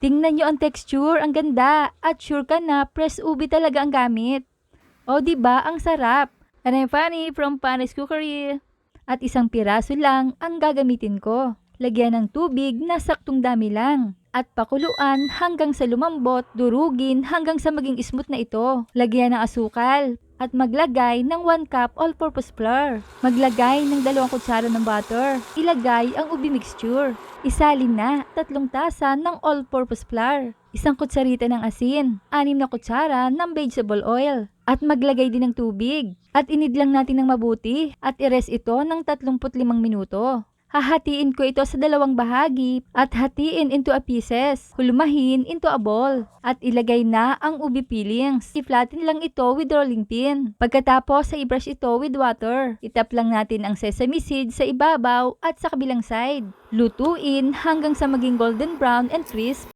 Tingnan nyo ang texture, ang ganda. At sure ka na, press ubi talaga ang gamit. O diba, ang sarap. And I'm Fanny from Fanny's Cookery. At isang piraso lang ang gagamitin ko. Lagyan ng tubig na saktong dami lang. At pakuluan hanggang sa lumambot, durugin hanggang sa maging smooth na ito. Lagyan ng asukal. At maglagay ng 1 cup all-purpose flour. Maglagay ng 2 kutsara ng butter. Ilagay ang ubi mixture. Isalin na 3 tasa ng all-purpose flour. 1 kutsarita ng asin. 6 na kutsara ng vegetable oil. At maglagay din ng tubig. At inidlang natin ng mabuti at i-rest ito ng 35 minuto. Hahatiin ko ito sa 2 bahagi at hatiin into a pieces. Hulmahin into a ball. At ilagay na ang ubi peelings. I-flatten lang ito with rolling pin. Pagkatapos ay i-brush ito with water. Itap lang natin ang sesame seeds sa ibabaw at sa kabilang side. Lutuin hanggang sa maging golden brown and crisp.